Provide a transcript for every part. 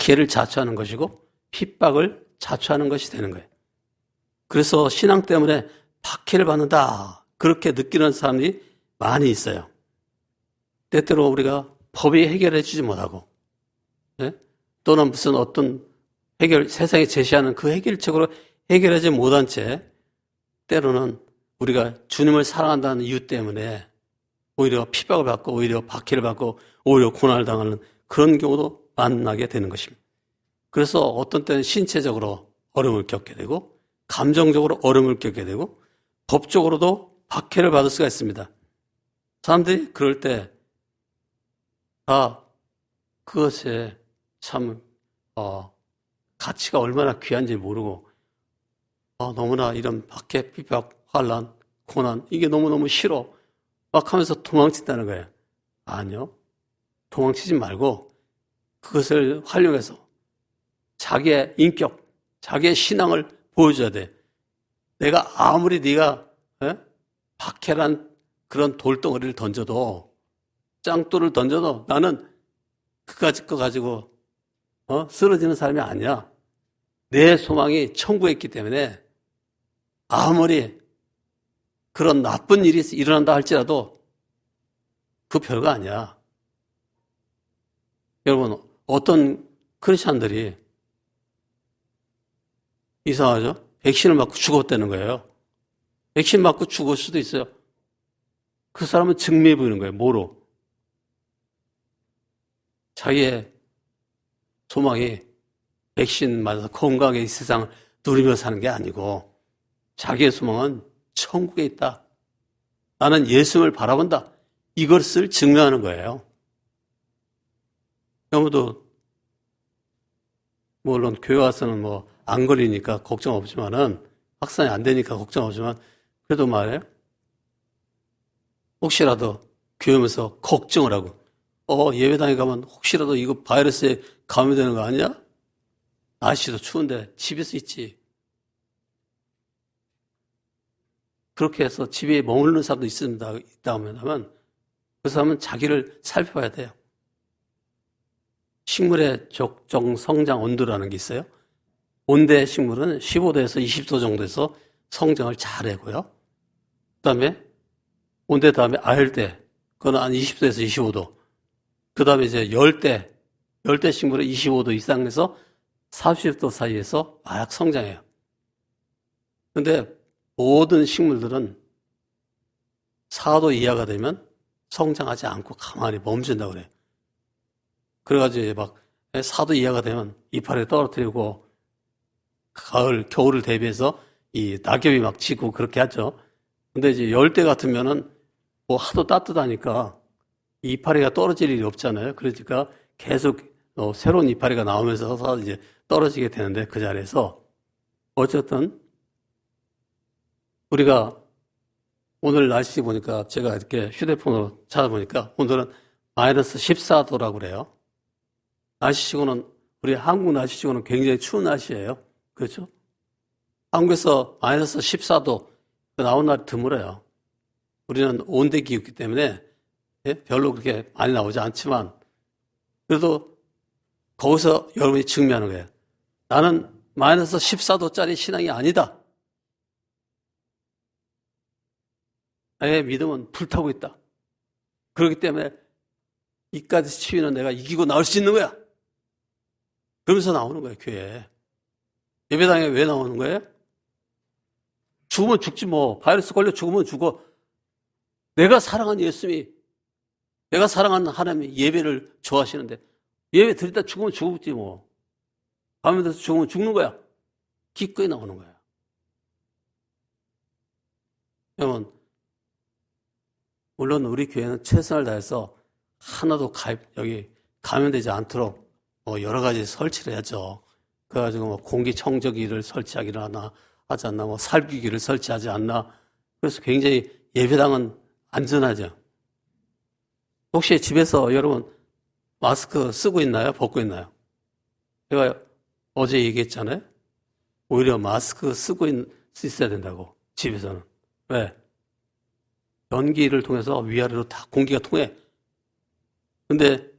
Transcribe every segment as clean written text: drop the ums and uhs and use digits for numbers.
박해를 자초하는 것이고 핍박을 자초하는 것이 되는 거예요. 그래서 신앙 때문에 박해를 받는다 그렇게 느끼는 사람들이 많이 있어요. 때때로 우리가 법이 해결해 주지 못하고 또는 무슨 어떤 세상에 제시하는 그 해결책으로 해결하지 못한 채 때로는 우리가 주님을 사랑한다는 이유 때문에 오히려 핍박을 받고 오히려 박해를 받고 오히려 고난을 당하는 그런 경우도 만나게 되는 것입니다. 그래서 어떤 때는 신체적으로 어려움을 겪게 되고 감정적으로 어려움을 겪게 되고 법적으로도 박해를 받을 수가 있습니다. 사람들이 그럴 때 그것에 참 가치가 얼마나 귀한지 모르고 너무나 이런 박해, 핍박, 환난, 고난 이게 너무너무 싫어 막 하면서 도망친다는 거예요. 아니요. 도망치지 말고 그것을 활용해서 자기의 인격, 자기의 신앙을 보여줘야 돼. 내가 아무리 네가 박해란 그런 돌덩어리를 던져도 짱돌을 던져도 나는 그까짓 거 가지고 쓰러지는 사람이 아니야. 내 소망이 천국에 있기 때문에 아무리 그런 나쁜 일이 일어난다 할지라도 그 별거 아니야. 여러분 어떤 크리스찬들이 이상하죠? 백신을 맞고 죽었다는 거예요. 백신 맞고 죽을 수도 있어요. 그 사람은 증명해 보이는 거예요. 뭐로? 자기의 소망이 백신 맞아서 건강하게 이 세상을 누리며 사는 게 아니고 자기의 소망은 천국에 있다. 나는 예수님을 바라본다. 이것을 증명하는 거예요. 여러분도 물론 교회 와서는 안 걸리니까 걱정 없지만은 확산이 안 되니까 걱정 없지만 그래도 말이에요. 혹시라도 교회 오면서 걱정을 하고 예배당에 가면 혹시라도 이거 바이러스에 감염되는 거 아니야? 날씨도 추운데 집에서 있지. 그렇게 해서 집에 머무르는 사람도 있다 하면 그 사람은 자기를 살펴봐야 돼요. 식물의 적정 성장 온도라는 게 있어요. 온대 식물은 15도에서 20도 정도에서 성장을 잘하고요. 그 다음에 온대 다음에 아열대, 그건 한 20도에서 25도. 그 다음에 이제 열대 식물은 25도 이상에서 40도 사이에서 마약 성장해요. 그런데 모든 식물들은 4도 이하가 되면 성장하지 않고 가만히 멈춘다고 그래요. 그래가지고 막 4도 이하가 되면 이파리 떨어뜨리고 겨울을 대비해서 이 낙엽이 막 지고 그렇게 하죠. 근데 이제 열대 같으면은 하도 따뜻하니까 이파리가 떨어질 일이 없잖아요. 그러니까 계속 새로운 이파리가 나오면서 이제 떨어지게 되는데 그 자리에서 어쨌든 우리가 오늘 날씨 보니까 제가 이렇게 휴대폰으로 찾아보니까 오늘은 마이너스 14도라고 그래요. 날씨치고는 우리 한국 날씨치고는 굉장히 추운 날씨예요. 그렇죠? 한국에서 마이너스 14도 나온 날이 드물어요. 우리는 온대기후이기 때문에 별로 그렇게 많이 나오지 않지만 그래도 거기서 여러분이 증명하는 거예요. 나는 마이너스 14도짜리 신앙이 아니다. 나의 믿음은 불타고 있다. 그렇기 때문에 이까지 치유는 내가 이기고 나올 수 있는 거야. 그러면서 나오는 거예요, 교회에. 예배당에 왜 나오는 거예요? 죽으면 죽지 바이러스 걸려 죽으면 죽어. 내가 사랑하는 예수님이, 내가 사랑하는 하나님이 예배를 좋아하시는데 예배 드리다 죽으면 죽지 감염돼서 죽으면 죽는 거야. 기꺼이 나오는 거야. 여러분, 물론 우리 교회는 최선을 다해서 하나도 여기 감염되지 않도록 여러 가지 설치를 해야죠. 그래가지고 공기청정기를 설치하기를 하지 않나, 살균기를 설치하지 않나. 그래서 굉장히 예배당은 안전하죠. 혹시 집에서 여러분 마스크 쓰고 있나요? 벗고 있나요? 제가 어제 얘기했잖아요. 오히려 마스크 쓰고 있어야 된다고, 집에서는. 왜? 연기를 통해서 위아래로 다 공기가 통해. 근데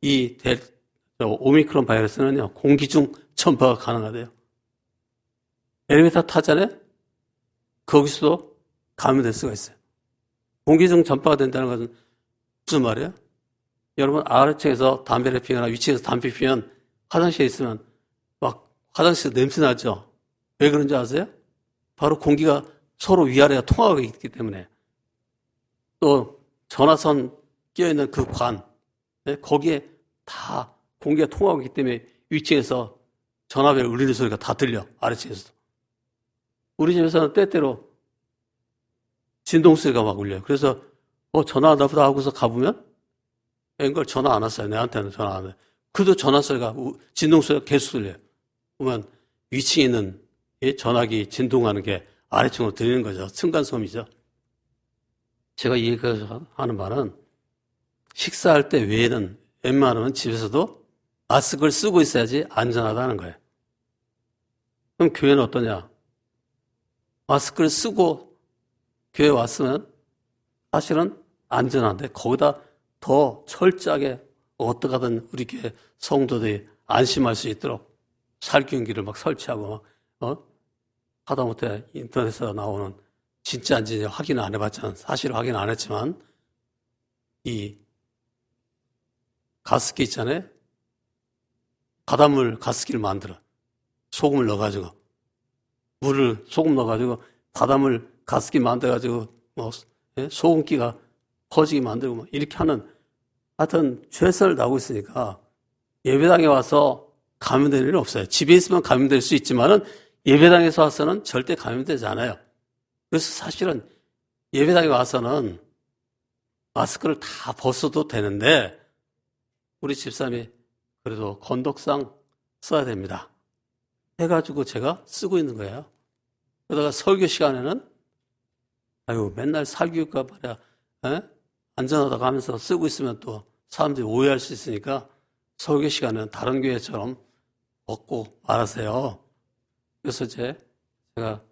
이 오미크론 바이러스는요, 공기 중 전파가 가능하대요. 엘리베이터 타잖아요? 거기서도 감염될 수가 있어요. 공기 중 전파가 된다는 것은 무슨 말이에요? 여러분, 아래층에서 담배를 피거나 위층에서 담배 피면 화장실에 있으면 막 화장실에서 냄새 나죠? 왜 그런지 아세요? 바로 공기가 서로 위아래가 통하고 있기 때문에. 또 전화선 끼어있는 그 관, 거기에 다 공기가 통하고 있기 때문에 위층에서 전화벨 울리는 소리가 다 들려, 아래층에서도. 우리 집에서는 때때로 진동소리가 막 울려요. 그래서 전화 왔나 보다 하고서 가보면 앵걸 전화 안 왔어요. 내한테는 전화 안 해요. 그래도 전화소리가 진동소리가 계속 들려요. 그러면 위층에 있는 이 전화기 진동하는 게 아래층으로 들리는 거죠. 층간소음이죠. 제가 이 얘기하는 말은 식사할 때 외에는 웬만하면 집에서도 마스크를 쓰고 있어야지 안전하다는 거예요. 그럼 교회는 어떠냐? 마스크를 쓰고 교회 왔으면 사실은 안전한데 거기다 더 철저하게 어떻게 하든 우리 교회 성도들이 안심할 수 있도록 살균기를 막 설치하고 하다못해 인터넷에서 나오는 진짜인지 확인을 안 해봤지만 사실 확인 안 했지만 이 가습기 있잖아요. 바닷물 가습기를 만들어 소금을 넣어가지고 소금 넣어가지고 바닷물 가습기 만들어가지고 소금기가 퍼지게 만들고 막 이렇게 하는 하여튼 최선을 다하고 있으니까 예배당에 와서 감염될 일은 없어요. 집에 있으면 감염될 수 있지만은 예배당에서 와서는 절대 감염되지 않아요. 그래서 사실은 예배당에 와서는 마스크를 다 벗어도 되는데 우리 집사람이 그래도 건덕상 써야 됩니다. 해가지고 제가 쓰고 있는 거예요. 그러다가 설교 시간에는 맨날 사교육과 말이야 안전하다고 하면서 쓰고 있으면 또 사람들이 오해할 수 있으니까 설교 시간은 다른 교회처럼 벗고 말하세요. 그래서 제가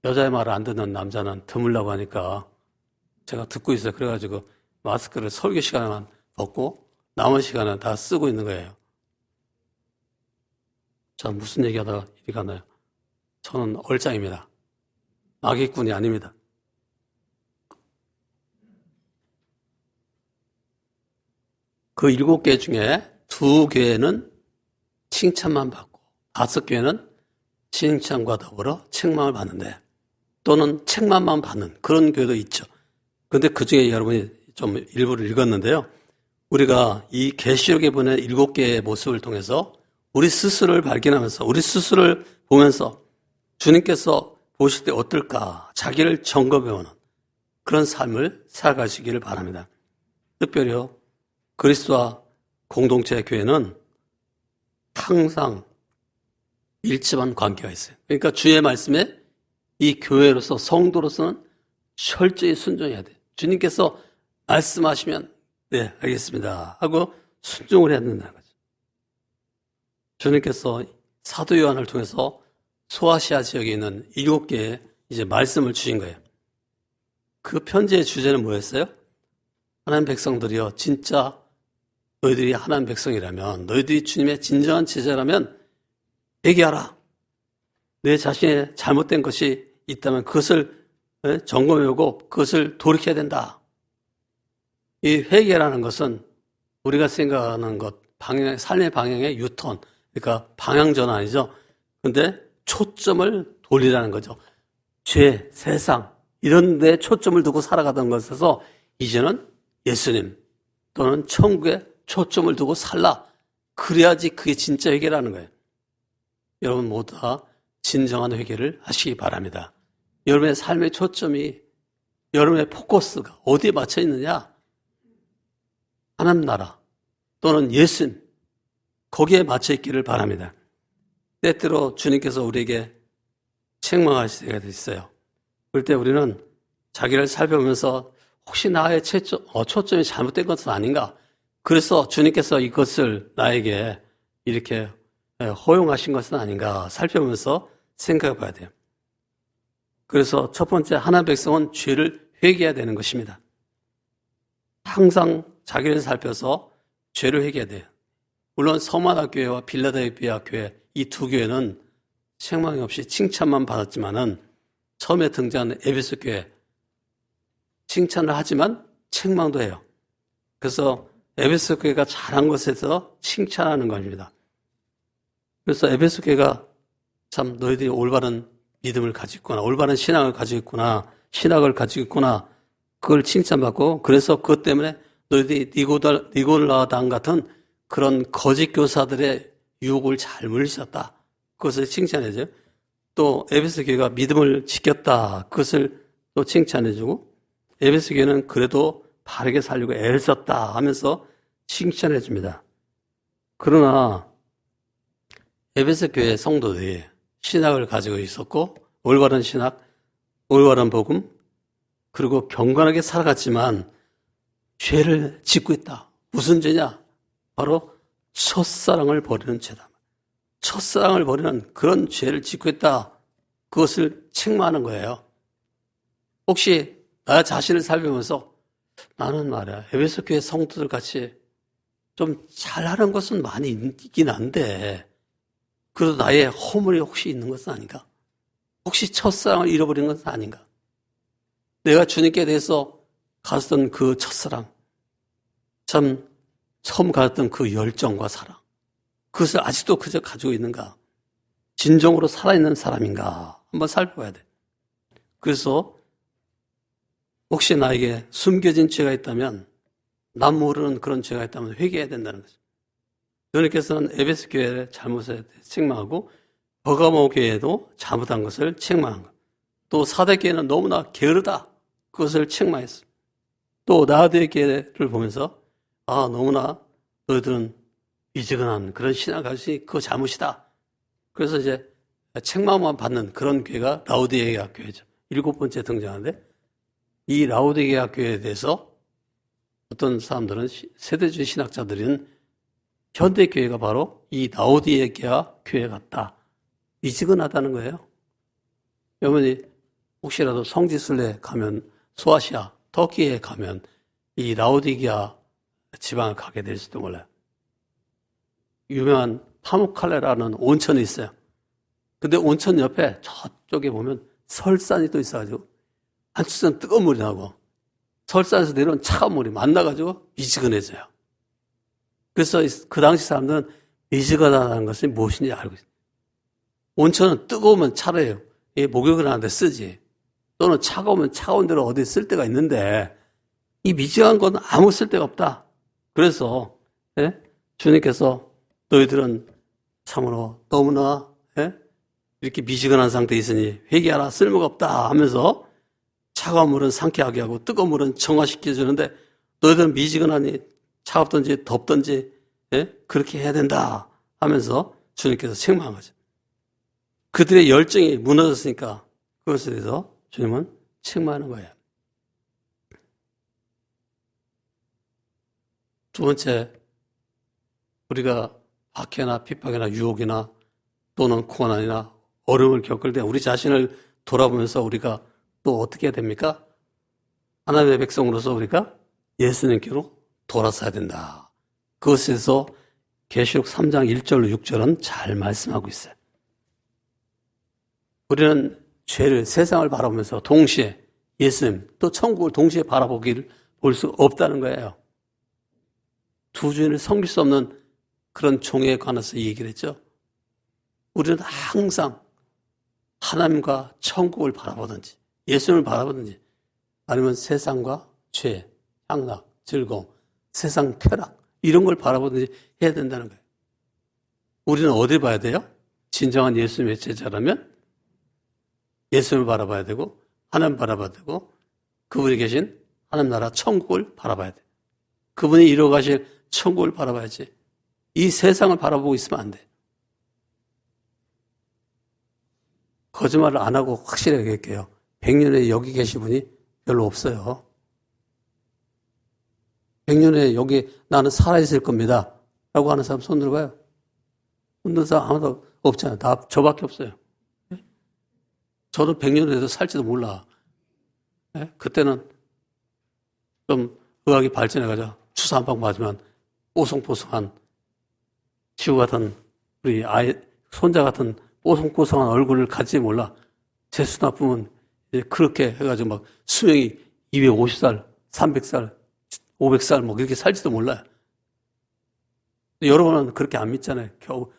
여자의 말을 안 듣는 남자는 드물라고 하니까 제가 듣고 있어요. 그래가지고 마스크를 설교 시간에만 벗고 남은 시간은 다 쓰고 있는 거예요. 자, 무슨 얘기하다가 이리 가나요? 저는 얼짱입니다. 마귀꾼이 아닙니다. 그 7개 중에 2개는 칭찬만 받고 5개는 칭찬과 더불어 책망을 받는데 또는 책망만 받는 그런 교회도 있죠. 그런데 그 중에 여러분이 좀 일부를 읽었는데요. 우리가 이 계시록에 보낸 7개의 모습을 통해서 우리 스스로를 발견하면서 우리 스스로를 보면서 주님께서 보실 때 어떨까 자기를 점검해오는 그런 삶을 살아가시기를 바랍니다. 특별히요. 그리스도와 공동체 교회는 항상 밀접한 관계가 있어요. 그러니까 주의 말씀에 이 교회로서 성도로서는 철저히 순종해야 돼요. 주님께서 말씀하시면 네 알겠습니다 하고 순종을 해야 된다는 거죠. 주님께서 사도 요한을 통해서 소아시아 지역에 있는 7개의 이제 말씀을 주신 거예요. 그 편지의 주제는 뭐였어요? 하나님 백성들이여 진짜 너희들이 하나님 백성이라면 너희들이 주님의 진정한 제자라면 회개하라. 내 자신의 잘못된 것이 있다면 그것을 점검해보고 그것을 돌이켜야 된다. 이 회개라는 것은 우리가 생각하는 것, 삶의 방향의 유턴, 그러니까 방향전환이죠. 그런데 초점을 돌리라는 거죠. 죄, 세상 이런 데 초점을 두고 살아가던 것에서 이제는 예수님 또는 천국에 초점을 두고 살라. 그래야지 그게 진짜 회개라는 거예요. 여러분 모두 다 진정한 회개를 하시기 바랍니다. 여러분의 삶의 초점이 여러분의 포커스가 어디에 맞춰 있느냐? 하나님 나라 또는 예수님 거기에 맞춰 있기를 바랍니다. 때때로 주님께서 우리에게 책망하실 때가 있어요. 그럴 때 우리는 자기를 살펴보면서 혹시 나의 초점이 잘못된 것은 아닌가? 그래서 주님께서 이것을 나에게 이렇게 허용하신 것은 아닌가 살펴보면서 생각해 봐야 돼요. 그래서 첫 번째 하나님 백성은 죄를 회개해야 되는 것입니다. 항상 자기를 살펴서 죄를 회개해야 돼요. 물론 서만화 교회와 빌라델피아 교회 이 두 교회는 책망이 없이 칭찬만 받았지만은 처음에 등장하는 에베소 교회 칭찬을 하지만 책망도 해요. 그래서 에베소 교회가 잘한 것에서 칭찬하는 것입니다. 그래서 에베소 교회가 참 너희들이 올바른 믿음을 가지고 있구나, 올바른 신앙을 가지고 있구나, 신학을 가지고 있구나, 그걸 칭찬받고, 그래서 그것 때문에 너희들이 니고라당 같은 그런 거짓 교사들의 유혹을 잘 물리쳤다. 그것을 칭찬해줘요. 또 에베소 교회가 믿음을 지켰다. 그것을 또 칭찬해주고, 에베소 교회는 그래도 바르게 살려고 애를 썼다 하면서 칭찬해줍니다. 그러나 에베소 교회 성도들이 신학을 가지고 있었고, 올바른 신학, 올바른 복음, 그리고 경건하게 살아갔지만 죄를 짓고 있다. 무슨 죄냐? 바로 첫사랑을 버리는 죄다. 첫사랑을 버리는 그런 죄를 짓고 있다. 그것을 책망하는 거예요. 혹시 나 자신을 살펴보면서 나는 말이야, 에베소 교회 성도들 같이 좀 잘하는 것은 많이 있긴 한데 그래도 나의 허물이 혹시 있는 것은 아닌가? 혹시 첫사랑을 잃어버린 것은 아닌가? 내가 주님께 대해서 가졌던 그 첫사랑, 참 처음 가졌던 그 열정과 사랑, 그것을 아직도 그저 가지고 있는가? 진정으로 살아있는 사람인가? 한번 살펴봐야 돼. 그래서 혹시 나에게 숨겨진 죄가 있다면, 남 모르는 그런 죄가 있다면 회개해야 된다는 거죠. 주님께서는 에베소 교회의 잘못에 책망하고 버가모 교회도 잘못한 것을 책망한 것. 또 사대 교회는 너무나 게으르다. 그것을 책망했습니다. 또 라우디게 교회를 보면서 너무나 너희들은 미지근한 그런 신앙을 가지고 그거 잘못이다. 그래서 이제 책망만 받는 그런 교회가 라우디게아 교회죠. 7번째 등장하는데 이 라우디게아 교회에 대해서 어떤 사람들은 세대주의 신학자들은 현대 교회가 바로 이 라우디게아 교회 같다. 미지근하다는 거예요. 여러분이 혹시라도 성지순례 가면 소아시아, 터키에 가면 이 라우디게아 지방을 가게 될지도 몰라요. 유명한 파무칼레라는 온천이 있어요. 근데 온천 옆에 저쪽에 보면 설산이 또 있어가지고 한추전 뜨거운 물이 나고 설산에서 내려온 차가운 물이 만나가지고 미지근해져요. 그래서 그 당시 사람들은 미지근하다는 것이 무엇인지 알고 있어요. 온천은 뜨거우면 차라리 목욕을 하는데 쓰지. 또는 차가우면 차가운 데로 어디 쓸 데가 있는데 이 미지근한 건 아무 쓸데가 없다. 그래서 주님께서 너희들은 참으로 너무나 이렇게 미지근한 상태에 있으니 회개하라 쓸모가 없다 하면서 차가운 물은 상쾌하게 하고 뜨거운 물은 정화시켜주는데 너희들은 미지근하니 차갑든지 덥든지 그렇게 해야 된다 하면서 주님께서 책망한 거죠. 그들의 열정이 무너졌으니까 그것에 대해서 주님은 책망하는 거예요. 두 번째, 우리가 박해나 핍박이나 유혹이나 또는 고난이나 어려움을 겪을 때 우리 자신을 돌아보면서 우리가 또 어떻게 해야 됩니까? 하나님의 백성으로서 우리가 예수님께로 돌아서야 된다. 그것에서 계시록 3장 1절로 6절은 잘 말씀하고 있어요. 우리는 죄를, 세상을 바라보면서 동시에 예수님 또 천국을 동시에 바라보기를 볼 수 없다는 거예요. 두 주인을 섬길 수 없는 그런 종에 관해서 얘기를 했죠. 우리는 항상 하나님과 천국을 바라보든지 예수님을 바라보든지 아니면 세상과 죄, 향락, 즐거움, 세상 쾌락 이런 걸 바라보든지 해야 된다는 거예요. 우리는 어디 봐야 돼요? 진정한 예수님의 제자라면 예수님을 바라봐야 되고 하나님 바라봐야 되고 그분이 계신 하나님 나라 천국을 바라봐야 돼요. 그분이 이루어가실 천국을 바라봐야지 이 세상을 바라보고 있으면 안 돼. 거짓말을 안 하고 확실하게 얘기할게요. 100년에 여기 계신 분이 별로 없어요. 100년에 여기 나는 살아있을 겁니다. 라고 하는 사람 손 들어봐요. 손 드는 사람 아무도 없잖아요. 다 저밖에 없어요. 저는 100년 후에도 살지도 몰라. 그때는 좀 의학이 발전해가지고 주사 한 방 맞으면 뽀송뽀송한 지우 같은 우리 아이, 손자 같은 뽀송뽀송한 얼굴을 가지지 몰라. 재수 나쁘면 이제 그렇게 해가지고 막 수명이 250살, 300살, 500살 뭐 그렇게 살지도 몰라요. 여러분은 그렇게 안 믿잖아요. 겨우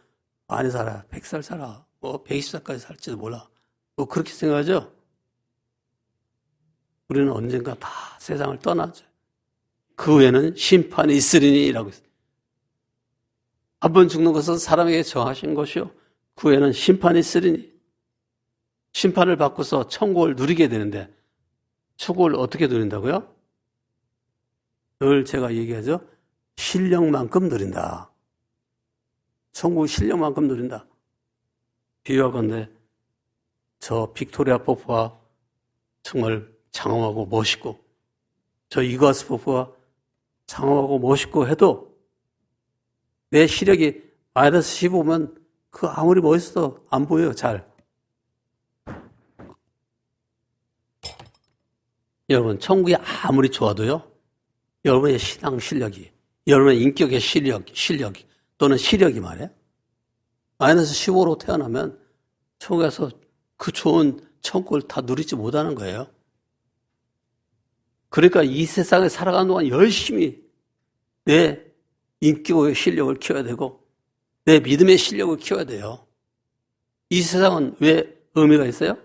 많이 살아, 100살 살아, 뭐 120살까지 살지도 몰라. 뭐 그렇게 생각하죠? 우리는 언젠가 다 세상을 떠나죠. 그 후에는 심판이 있으리니라고 했어요. 한 번 죽는 것은 사람에게 정하신 것이요. 그 후에는 심판이 있으리니. 심판을 받고서 천국을 누리게 되는데 천국을 어떻게 누린다고요? 늘 제가 얘기하죠. 실력만큼 누린다. 천국 실력만큼 누린다. 비유하건대 저 빅토리아 폭포가 정말 장엄하고 멋있고 저 이과수 폭포가 장엄하고 멋있고 해도 내 시력이 마이너스 15면 그 아무리 멋있어도 안 보여요. 잘. 여러분 천국이 아무리 좋아도요. 여러분의 신앙 실력이 여러분의 인격의 실력이 또는 시력이 말이에요. 마이너스 15로 태어나면 천국에서 그 좋은 천국을 다 누리지 못하는 거예요. 그러니까 이 세상에 살아가는 동안 열심히 내 인격의 실력을 키워야 되고 내 믿음의 실력을 키워야 돼요. 이 세상은 왜 의미가 있어요?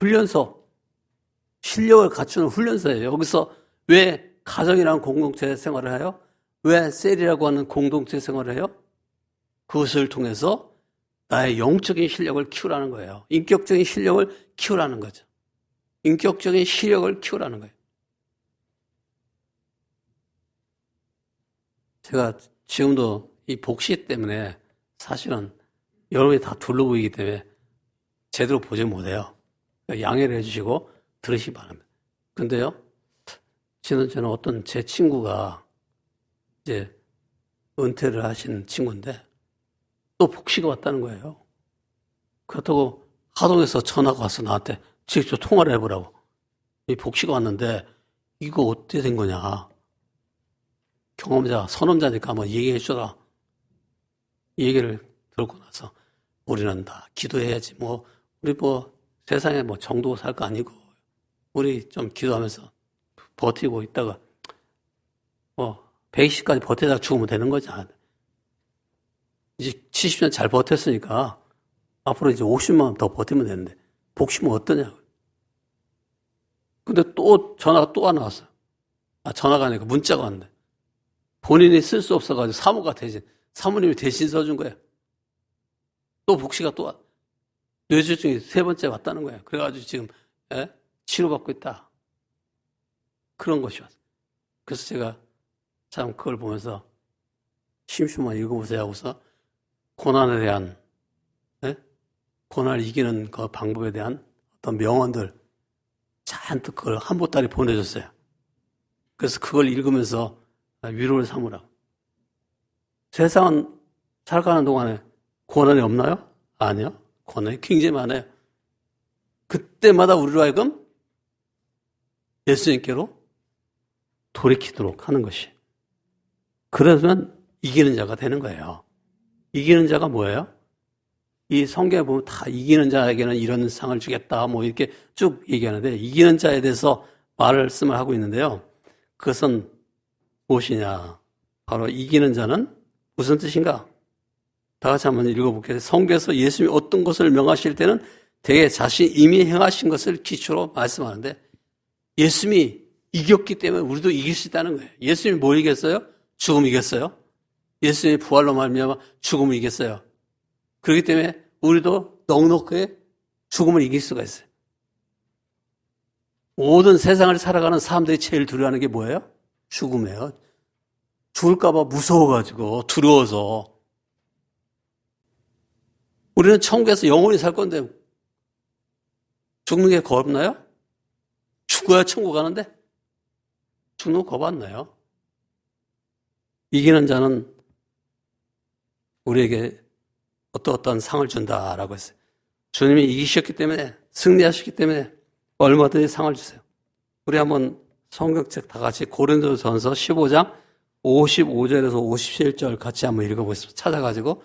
훈련소. 실력을 갖추는 훈련소예요. 여기서 왜 가정이라는 공동체 생활을 해요? 왜 셀이라고 하는 공동체 생활을 해요? 그것을 통해서 나의 영적인 실력을 키우라는 거예요. 인격적인 실력을 키우라는 거죠. 인격적인 실력을 키우라는 거예요. 제가 지금도 이 복시 때문에 사실은 여러분이 다 둘러 보이기 때문에 제대로 보지 못해요. 양해를 해주시고 들으시기 바랍니다. 근데요, 저는 어떤 제 친구가 이제 은퇴를 하신 친구인데 또 복시가 왔다는 거예요. 그렇다고 하동에서 전화가 와서 나한테 직접 통화를 해보라고. 이 복시가 왔는데 이거 어떻게 된 거냐. 경험자, 선험자니까 한번 얘기해 주라. 이 얘기를 들고 나서 우리는 다 기도해야지. 우리 세상에 정도 살 거 아니고 우리 좀 기도하면서 버티고 있다가 120까지 버티다가 죽으면 되는 거지. 이제 70년 잘 버텼으니까 앞으로 이제 50만 더 버티면 되는데 복심은 어떠냐고. 근데 또 전화가 또 하나 왔어요. 전화가 아니고 문자가 왔는데 본인이 쓸 수 없어가지고 사모가 대신, 사모님이 대신 써준 거예요. 또 복시가 또 뇌졸중이 3번째 왔다는 거예요. 그래가지고 지금 치료받고 있다. 그런 것이 왔어요. 그래서 제가 참 그걸 보면서 심심만 읽어보세요 하고서 고난에 대한, 고난을 이기는 그 방법에 대한 어떤 명언들 잔뜩 그걸 한 보따리 보내줬어요. 그래서 그걸 읽으면서 위로를 삼으라고. 세상은 살아가는 동안에 고난이 없나요? 아니요. 고난이 굉장히 많아요. 그때마다 우리로 하여금 예수님께로 돌이키도록 하는 것이. 그러면 이기는 자가 되는 거예요. 이기는 자가 뭐예요? 이 성경에 보면 다 이기는 자에게는 이런 상을 주겠다 이렇게 쭉 얘기하는데 이기는 자에 대해서 말씀을 하고 있는데요. 그것은 무엇이냐? 바로 이기는 자는 무슨 뜻인가? 다 같이 한번 읽어볼게요. 성경에서 예수님이 어떤 것을 명하실 때는 대개 자신이 이미 행하신 것을 기초로 말씀하는데 예수님이 이겼기 때문에 우리도 이길 수 있다는 거예요. 예수님이 뭘 이겼어요? 죽음 이겼어요. 예수님이 부활로 말미암아 죽음을 이겼어요. 그렇기 때문에 우리도 넉넉하게 죽음을 이길 수가 있어요. 모든 세상을 살아가는 사람들이 제일 두려워하는 게 뭐예요? 죽음이에요. 죽을까 봐 무서워가지고 두려워서. 우리는 천국에서 영원히 살 건데 죽는 게 겁나요? 죽어야 천국 가는데 죽는 거 겁 안 나요. 이기는 자는 우리에게 어떤 상을 준다라고 했어요. 주님이 이기셨기 때문에 승리하셨기 때문에 얼마든지 상을 주세요. 우리 한번 성경책 다 같이 고린도전서 15장 55절에서 57절 같이 한번 읽어보겠습니다. 찾아가지고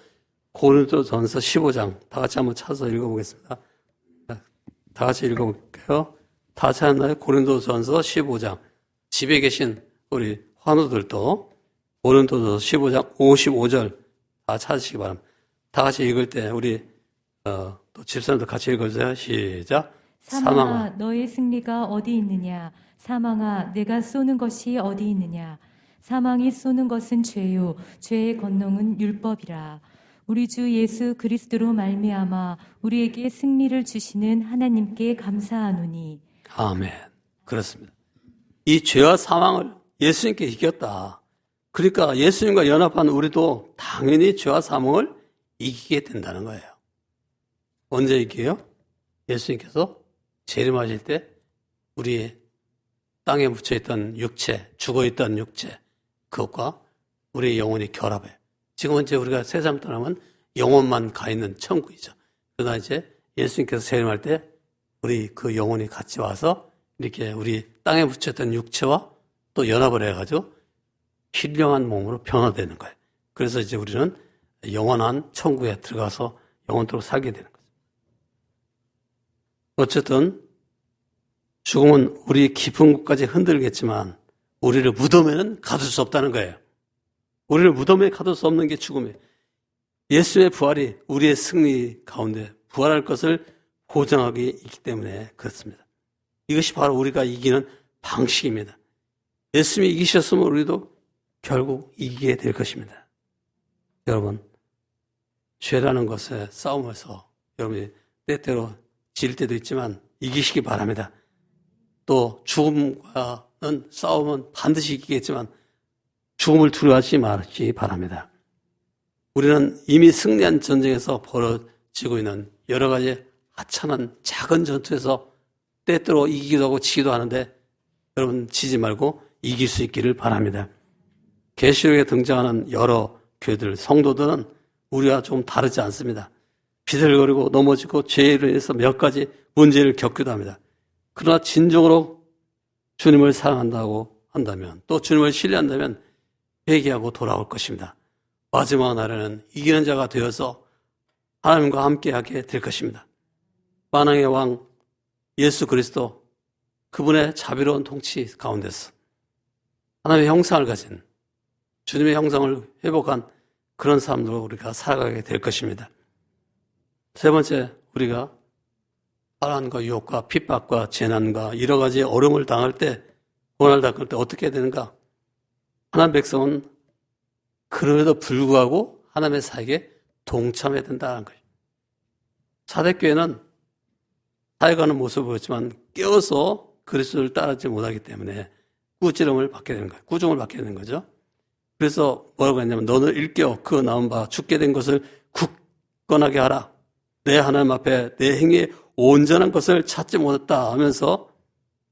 고린도전서 15장 다 같이 한번 찾아서 읽어보겠습니다. 다 같이 읽어볼게요. 다 찾았나요? 고린도전서 15장. 집에 계신 우리 환우들도 고린도전서 15장 55절 다 찾으시기 바랍니다. 다 같이 읽을 때 우리 또 집사님들 같이 읽어주세요. 시작. 사망아 너의 승리가 어디 있느냐? 사망아 내가 쏘는 것이 어디 있느냐? 사망이 쏘는 것은 죄요 죄의 권능은 율법이라. 우리 주 예수 그리스도로 말미암아 우리에게 승리를 주시는 하나님께 감사하노니. 아멘. 그렇습니다. 이 죄와 사망을 예수님께 이겼다. 그러니까 예수님과 연합한 우리도 당연히 죄와 사망을 이기게 된다는 거예요. 언제 이겨요? 예수님께서 재림하실 때 우리 땅에 묻혀있던 육체, 죽어있던 육체, 그것과 우리의 영혼이 결합해. 지금은 이제 우리가 세상 떠나면 영혼만 가 있는 천국이죠. 그러나 이제 예수님께서 재림할 때 우리 그 영혼이 같이 와서 이렇게 우리 땅에 묻혀있던 육체와 또 연합을 해가지고 신령한 몸으로 변화되는 거예요. 그래서 이제 우리는 영원한 천국에 들어가서 영원토록 살게 되는 거죠. 어쨌든 죽음은 우리 깊은 곳까지 흔들겠지만 우리를 무덤에는 가둘 수 없다는 거예요. 우리를 무덤에 가둘 수 없는 게 죽음이에요. 예수의 부활이 우리의 승리 가운데 부활할 것을 보장하기 있기 때문에 그렇습니다. 이것이 바로 우리가 이기는 방식입니다. 예수님이 이기셨으면 우리도 결국 이기게 될 것입니다. 여러분, 죄라는 것에 싸움에서 여러분이 때때로 질 때도 있지만 이기시기 바랍니다. 또 죽음과는 싸움은 반드시 이기겠지만 죽음을 두려워하지 마시기 바랍니다. 우리는 이미 승리한 전쟁에서 벌어지고 있는 여러 가지 하찮은 작은 전투에서 때때로 이기기도 하고 지기도 하는데 여러분 지지 말고 이길 수 있기를 바랍니다. 계시록에 등장하는 여러 교회들, 성도들은 우리와 좀 다르지 않습니다. 비틀거리고 넘어지고 죄로 인해서 몇 가지 문제를 겪기도 합니다. 그러나 진정으로 주님을 사랑한다고 한다면 또 주님을 신뢰한다면 회개하고 돌아올 것입니다. 마지막 날에는 이기는 자가 되어서 하나님과 함께하게 될 것입니다. 만왕의 왕 예수 그리스도 그분의 자비로운 통치 가운데서 하나님의 형상을 가진 주님의 형상을 회복한 그런 삶으로 우리가 살아가게 될 것입니다. 세 번째, 우리가 환난과 유혹과 핍박과 재난과 여러 가지 어려움을 당할 때, 고난을 당할 때 어떻게 해야 되는가? 하나님 백성은 그럼에도 불구하고 하나님의 사역에 동참해야 된다는 거예요. 사대교회는 사역하는 모습을 보였지만 깨어서 그리스도를 따르지 못하기 때문에 꾸지람을 받게 되는 거예요. 꾸중을 받게 되는 거죠. 그래서 뭐라고 했냐면 너는 일깨어 그 나온 바 죽게 된 것을 굳건하게 하라. 내 하나님 앞에 내 행위에 온전한 것을 찾지 못했다 하면서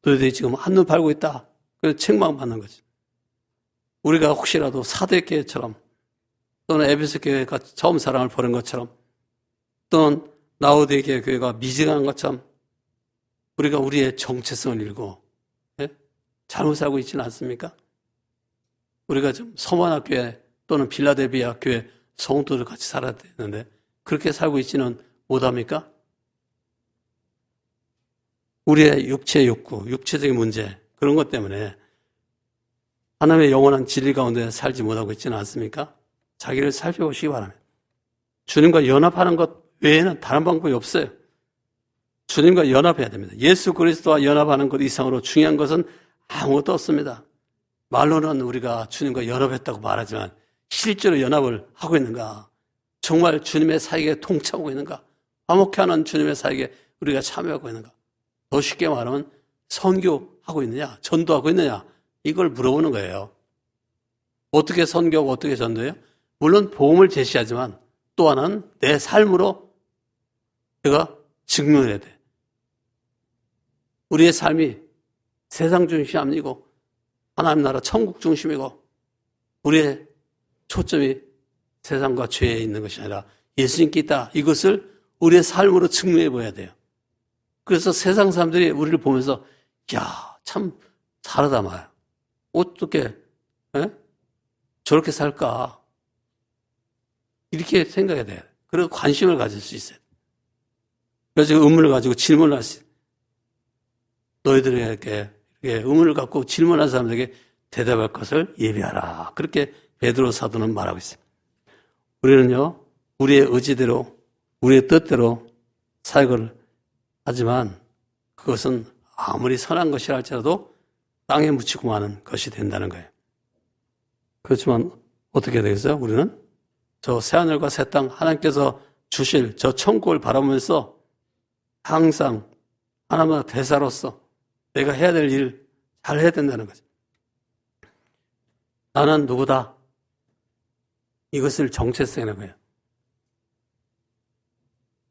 너희들이 지금 한눈 팔고 있다. 그래서 책망받는 거지. 우리가 혹시라도 사대교회처럼 또는 에베소 교회가 처음 사랑을 버린 것처럼 또는 라오디게아 교회가 미증한 것처럼 우리가 우리의 정체성을 잃고 잘못 살고 있지는 않습니까? 우리가 좀 서머나 교회 또는 빌라델비아 교회 성도들 같이 살아야 되는데 그렇게 살고 있지는 못합니까? 우리의 육체 욕구, 육체적인 문제 그런 것 때문에 하나님의 영원한 진리 가운데 살지 못하고 있지는 않습니까? 자기를 살펴보시기 바랍니다. 주님과 연합하는 것 외에는 다른 방법이 없어요. 주님과 연합해야 됩니다. 예수 그리스도와 연합하는 것 이상으로 중요한 것은 아무것도 없습니다. 말로는 우리가 주님과 연합했다고 말하지만 실제로 연합을 하고 있는가? 정말 주님의 사역에 동참하고 있는가? 화목해하는 주님의 사역에 우리가 참여하고 있는가? 더 쉽게 말하면 선교하고 있느냐? 전도하고 있느냐? 이걸 물어보는 거예요. 어떻게 선교하고 어떻게 전도해요? 물론 복음을 제시하지만 또 하나는 내 삶으로 내가 증명해야 돼. 우리의 삶이 세상 중심이 아니고 하나님 나라 천국 중심이고 우리의 초점이 세상과 죄에 있는 것이 아니라 예수님께 있다. 이것을 우리의 삶으로 증명해 보여야 돼요. 그래서 세상 사람들이 우리를 보면서 야, 참 잘하다 말이야. 어떻게 저렇게 살까? 이렇게 생각해야 돼요. 그리고 관심을 가질 수 있어요. 그래서 의문을 가지고 질문을 할 수 있어요. 너희들에게 의문을 갖고 질문한 사람들에게 대답할 것을 예비하라. 그렇게 베드로 사도는 말하고 있어요. 우리는요, 우리의 의지대로, 우리의 뜻대로 사역을 하지만 그것은 아무리 선한 것이라 할지라도 땅에 묻히고 마는 것이 된다는 거예요. 그렇지만 어떻게 되겠어요? 우리는 저 새하늘과 새 땅 하나님께서 주실 저 천국을 바라보면서 항상 하나님의 대사로서 내가 해야 될 일 잘 해야 된다는 거죠. 나는 누구다? 이것을 정체성이라고 해요.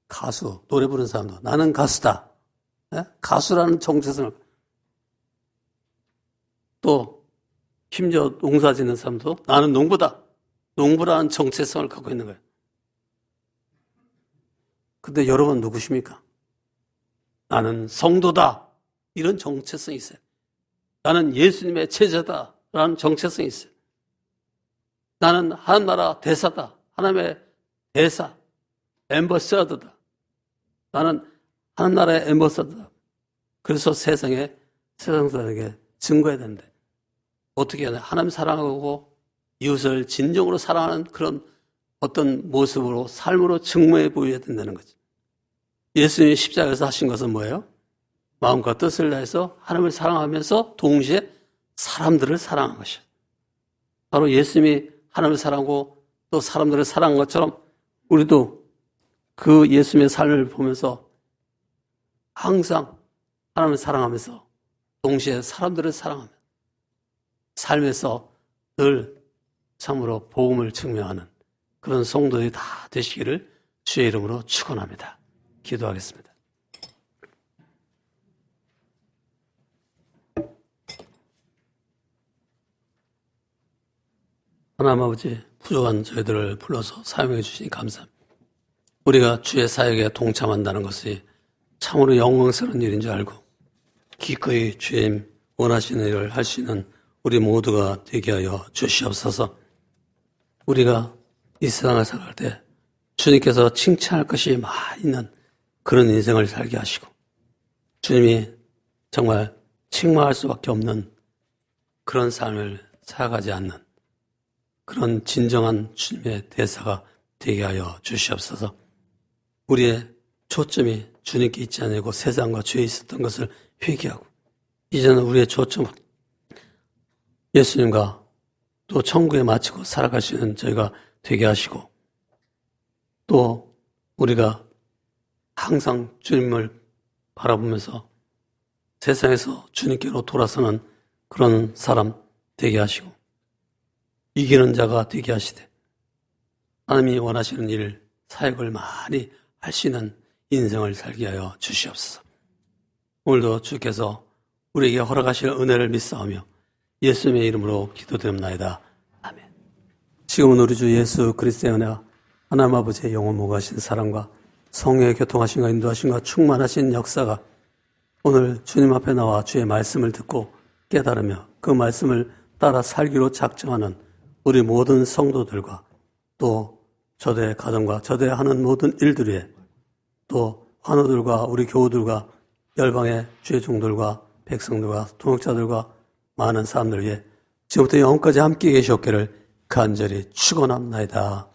가수, 노래 부르는 사람도 나는 가수다. 네? 가수라는 정체성을. 또 심지어 농사 짓는 사람도 나는 농부다. 농부라는 정체성을 갖고 있는 거예요. 근데 여러분 누구십니까? 나는 성도다. 이런 정체성이 있어요. 나는 예수님의 제자다. 라는 정체성이 있어요. 나는 하나님 나라 대사다. 하나님의 대사, 엠버서더다. 나는 하나님 나라의 엠버서더다. 그래서 세상 사람에게 증거해야 되는데 어떻게 해야 되나? 하나님 사랑하고 이웃을 진정으로 사랑하는 그런 어떤 모습으로 삶으로 증명해 보여야 된다는 거죠. 예수님이 십자가에서 하신 것은 뭐예요? 마음과 뜻을 다해서 하나님을 사랑하면서 동시에 사람들을 사랑한 것이에요. 바로 예수님이 하나님을 사랑하고 또 사람들을 사랑한 것처럼 우리도 그 예수님의 삶을 보면서 항상 하나님을 사랑하면서 동시에 사람들을 사랑하며 삶에서 늘 참으로 복음을 증명하는 그런 성도들이 다 되시기를 주의 이름으로 축원합니다. 기도하겠습니다. 하나님 아버지, 부족한 저희들을 불러서 사용해 주시니 감사합니다. 우리가 주의 사역에 동참한다는 것이 참으로 영광스러운 일인 줄 알고 기꺼이 주님 원하시는 일을 할 수 있는 우리 모두가 되게 하여 주시옵소서. 우리가 이 세상을 살아갈 때 주님께서 칭찬할 것이 많이 있는 그런 인생을 살게 하시고 주님이 정말 칭망할 수밖에 없는 그런 삶을 살아가지 않는 그런 진정한 주님의 대사가 되게 하여 주시옵소서. 우리의 초점이 주님께 있지 않고 세상과 죄에 있었던 것을 회개하고 이제는 우리의 초점은 예수님과 또 천국에 마치고 살아가시는 저희가 되게 하시고 또 우리가 항상 주님을 바라보면서 세상에서 주님께로 돌아서는 그런 사람 되게 하시고 이기는 자가 되게 하시되 하나님이 원하시는 일, 사역을 많이 할 수 있는 인생을 살게 하여 주시옵소서. 오늘도 주께서 우리에게 허락하실 은혜를 믿사오며 예수님의 이름으로 기도드립나이다. 아멘. 지금은 우리 주 예수 그리스도의 은혜와 하나님 아버지의 영원 무궁하신 사랑과 성령의 교통하심과 인도하심과 충만하신 역사가 오늘 주님 앞에 나와 주의 말씀을 듣고 깨달으며 그 말씀을 따라 살기로 작정하는 우리 모든 성도들과 또 저대 가정과 저대 하는 모든 일들 위에 또 환우들과 우리 교우들과 열방의 주의 종들과 백성들과 동역자들과 많은 사람들 위해 지금부터 영원까지 함께 계시옵기를 간절히 축원합니다.